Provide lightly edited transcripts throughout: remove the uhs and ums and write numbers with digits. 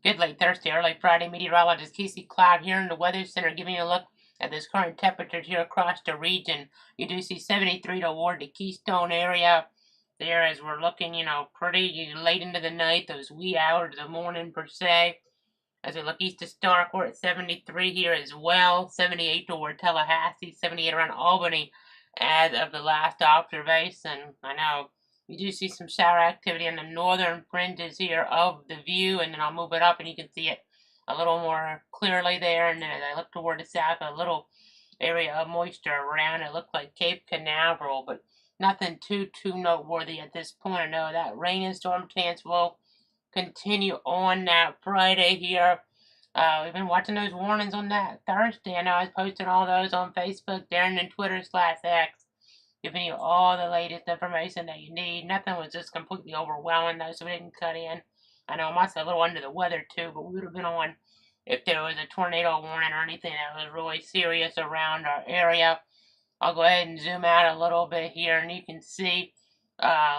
Good late Thursday, early Friday. Meteorologist Casey Cloud here in the Weather Center giving you a look at this current temperatures here across the region. You do see 73 toward the Keystone area there as we're looking, pretty late into the night, those wee hours of the morning per se. As we look east of Stark, we're at 73 here as well. 78 toward Tallahassee, 78 around Albany as of the last observation. I know you do see some shower activity on the northern fringes here of the view, and then I'll move it up and you can see it a little more clearly there. And then as I look toward the south, a little area of moisture around it looks like Cape Canaveral, but nothing too noteworthy at this point. I know that rain and storm chance will continue on that Friday here. We've been watching those warnings on that Thursday. I know I was posting all those on Facebook, Darren, and Twitter/X, giving you all the latest information that you need. Nothing was just completely overwhelming though, so we didn't cut in. I know I'm also a little under the weather too, but we would have been on if there was a tornado warning or anything that was really serious around our area. I'll go ahead and zoom out a little bit here, and you can see,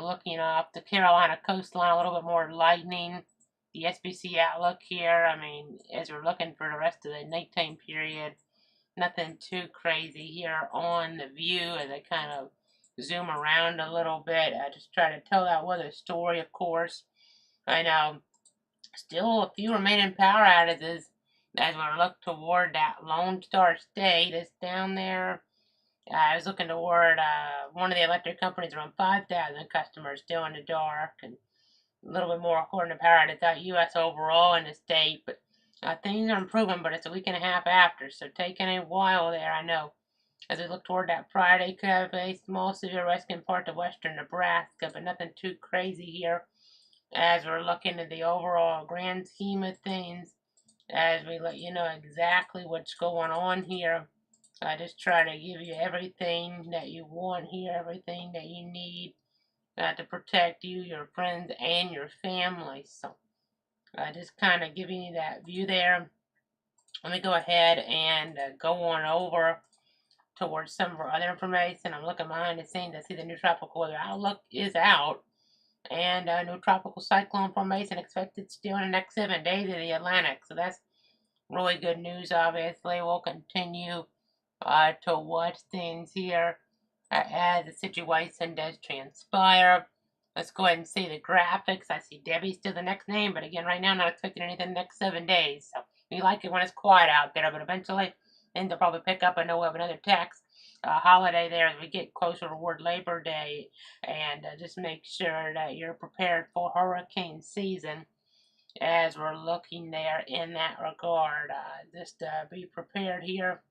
looking off the Carolina coastline, a little bit more lightning. The SPC outlook here, I mean, as we're looking for the rest of the nighttime period, nothing too crazy here on the view as I kind of zoom around a little bit. I just try to tell that weather story, of course. I know still a few remaining power outages as we look toward that Lone Star State. It's down there. I was looking toward one of the electric companies, around 5,000 customers still in the dark, and a little bit more according to Power US overall in the state. But things are improving, but it's a week and a half after, so taking a while there, I know. As we look toward that Friday, could have a small severe risk in parts of western Nebraska, but nothing too crazy here. As we're looking at the overall grand scheme of things, as we let you know exactly what's going on here. I just try to give you everything that you want here, everything that you need to protect you, your friends, and your family. So, just kind of giving you that view there. Let me go ahead and go on over towards some of our other information. I'm looking behind the scenes to see the new tropical weather outlook is out. And a new tropical cyclone formation expected still in the next 7 days in the Atlantic. So that's really good news, obviously. We'll continue to watch things here as the situation does transpire. Let's go ahead and see the graphics. I see Debbie's still the next name, but again, right now, I'm not expecting anything in the next 7 days. So we like it when it's quiet out there, but eventually, things will probably pick up. I know we'll have another tax holiday there as we get closer toward Labor Day, and just make sure that you're prepared for hurricane season as we're looking there in that regard. Just be prepared here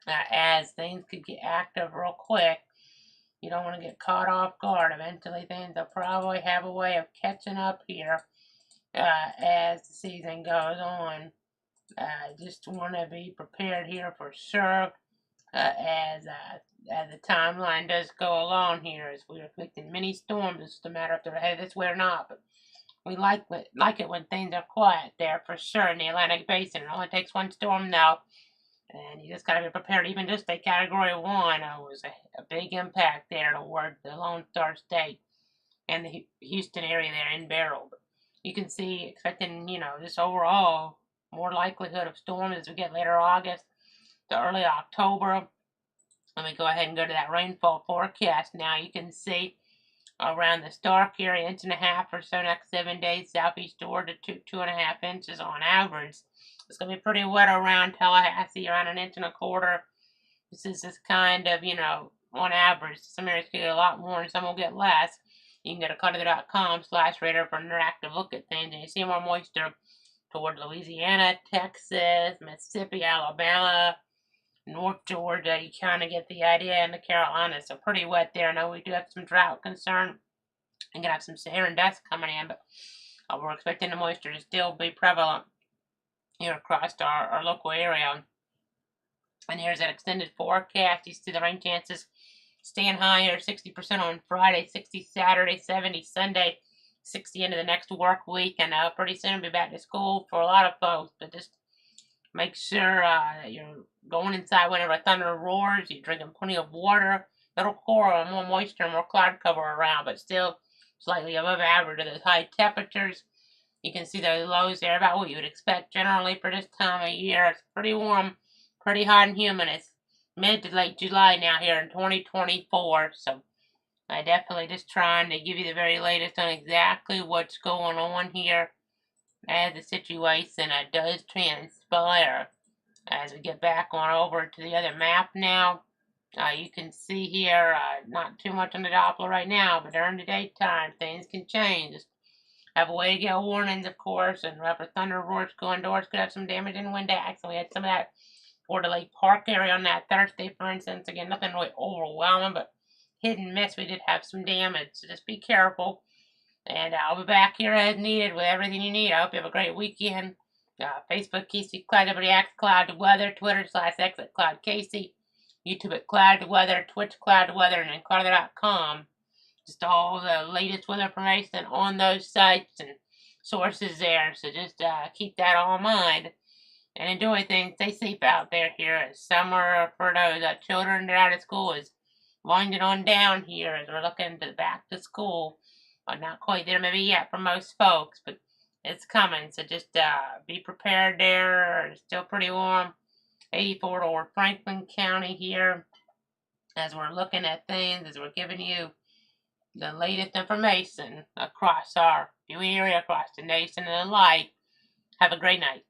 as things could get active real quick. You don't want to get caught off guard. Eventually, things will probably have a way of catching up here as the season goes on. Just want to be prepared here for sure as the timeline does go along here, as we're expecting many storms. It's just a matter if they're headed this way or not. But we like it when things are quiet there for sure in the Atlantic Basin. It only takes one storm now, and you just got to be prepared. Even just a Category 1 was a big impact there toward the Lone Star State and the Houston area there in Beryl. But you can see, expecting, just overall more likelihood of storms as we get later August to early October. Let me go ahead and go to that rainfall forecast now. You can see around the Stark area, 1.5 inches or so next 7 days. Southeast Georgia, 2.5 inches on average. It's going to be pretty wet around Tallahassee, around 1.25 inches. This is just kind of, on average. Some areas could get a lot more and some will get less. You can go to cutter.com/radar for an interactive look at things, and you see more moisture toward Louisiana, Texas, Mississippi, Alabama, North Georgia. You kind of get the idea, and the Carolinas. So pretty wet there. I know we do have some drought concern and gonna have some Saharan dust coming in, but we're expecting the moisture to still be prevalent here across our local area. And here's that extended forecast. You see the rain chances staying higher, 60% on Friday, 60 Saturday, 70 Sunday, 60 into the next work week, and pretty soon we'll be back to school for a lot of folks. But just make sure that you're going inside whenever thunder roars. You're drinking plenty of water. Little coral, more moisture, more cloud cover around, but still slightly above average at those high temperatures. You can see those lows there, about what you would expect generally for this time of year. It's pretty warm, pretty hot and humid. It's mid to late July now here in 2024, so I definitely just trying to give you the very latest on exactly what's going on here as the situation does transpire. As we get back on over to the other map now, you can see here, not too much on the Doppler right now, but during the daytime, things can change. Just have away gale warnings, of course, and for thunder roars going doors could have some damage in wind acts. So we had some of that for the Lake Park area on that Thursday, for instance. Again, nothing really overwhelming, but hit and miss, we did have some damage. So just be careful. And I'll be back here as needed with everything you need. I hope you have a great weekend. Facebook, Casey Cloud, WX Cloud Weather, Twitter /X at Cloud Casey, YouTube at Cloud Weather, Twitch Cloud Weather, and then Cloud.com. Just all the latest weather information on those sites and sources there. So just keep that all in mind and enjoy things. Stay safe out there here as summer for those children that are out of school is winding on down here as we're looking to back to school. Well, not quite there maybe yet for most folks, but it's coming. So just be prepared there. It's still pretty warm. 84 over Franklin County here as we're looking at things, as we're giving you the latest information across our viewing area, across the nation and the like. Have a great night.